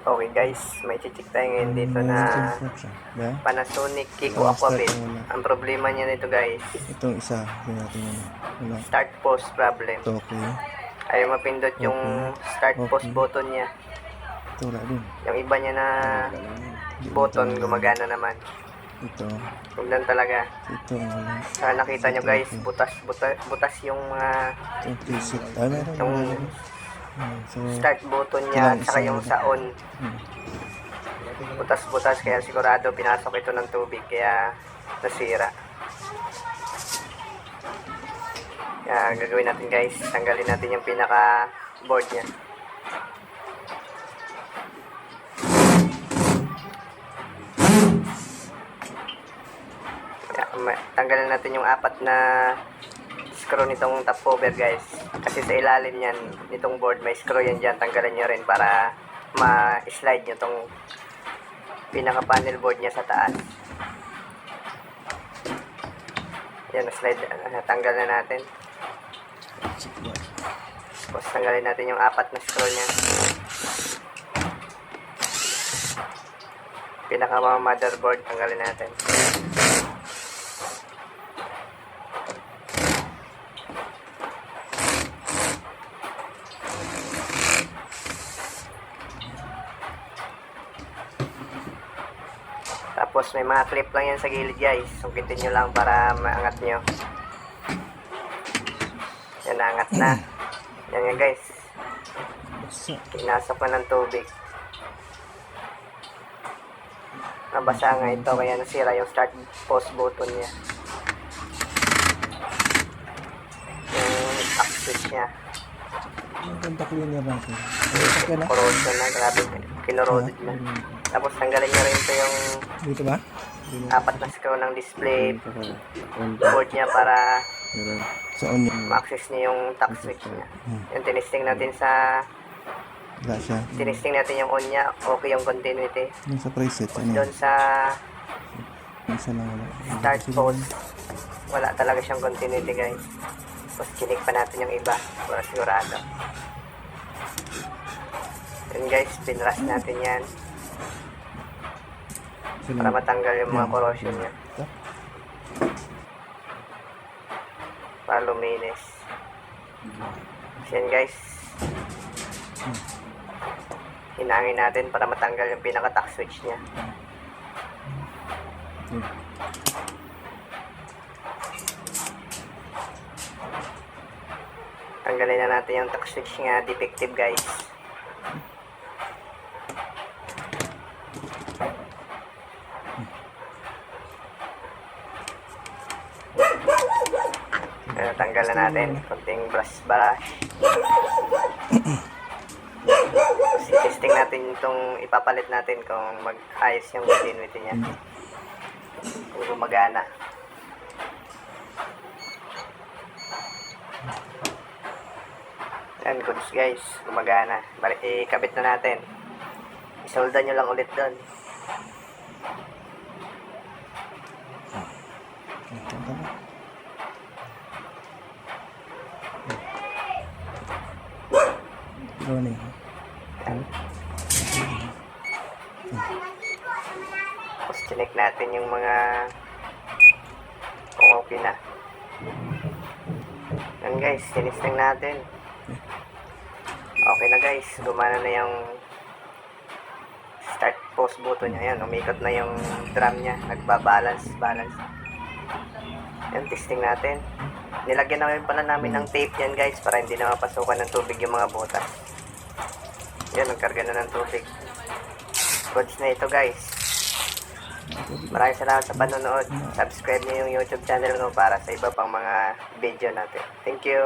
Okay guys, may check tayo ngayon dito na Panasonic Kiko Aquabit. Ang problema niya nito guys, itong isa, natin wala. Start pause problem. Ito okay. Ayaw mapindot yung start pause button niya. Ito wala din. Yung iba niya na button gumagana naman. Ito. Huwag lang talaga. Ito wala. Sa nakita nyo guys, butas yung mga Itong preset. Meron. yung So, start button niya at saka yung sa on. hmm. Butas-butas, kaya sigurado pinasok ito ng tubig kaya nasira. Kaya gagawin natin guys, tanggalin natin yung pinaka board niya. Kaya, tanggalin natin yung apat na screw nitong top cover guys, kasi sa ilalim yan nitong board may screw yan dyan. Tanggalin nyo rin para ma-slide nyo tong pinaka panel board niya sa taas. Yan, slide, tanggal na natin. Tapos tanggalin natin yung apat na screw niya. Pinaka motherboard tanggalin natin. Tapos may mga clip lang yan sa gilid guys. Sungkitin nyo lang para maangat nyo. Yan, naangat na. Yan yan guys. Pinasok na ng tubig. Nabasa nga ito kaya nasira yung start pause button niya. Yung up switch niya. Corrosion na, grabe. Kinoroded na. Tapos tanggalin nyo rin ito yung dito ba? apat na screw ng display board niya para Sa on ma-access niya yung tap switch niya. Yung tinisting natin sa wala siya. tinisting natin yung on niya, okay yung continuity. Yung sa preset, Doon sa isa lang wala. start pause, wala talaga siyang continuity guys. Tapos chinik pa natin yung iba para sigurado. Yun guys, pinras natin yan para matanggal yung mga corrosion niya, para luminis. Yan guys, hinangin natin para matanggal yung pinaka tack switch niya. Tanggalin na natin yung tack switch niya, defective guys. Tanggal na natin, konting brush. Testing natin itong ipapalit natin kung mag-ayos yung continuity niya, kung gumagana. Yan, goods guys, gumagana. Ikabit na natin, isolda nyo lang ulit doon. Running. Tapos chinek natin yung mga kung okay na. Yan guys, sinisting natin. Okay na guys, gumana na yung start pause button niya. Yan, umikot na yung drum niya, nagbabalance. Yan, testing natin. Nilagyan na rin pala namin ng tape yan guys para hindi na mapasukan ng tubig yung mga butas. Yan, nagkarga na ng tubig. Goods na ito guys. Maraming salamat sa panonood. Subscribe niyo yung YouTube channel ko para sa iba pang mga video natin. Thank you.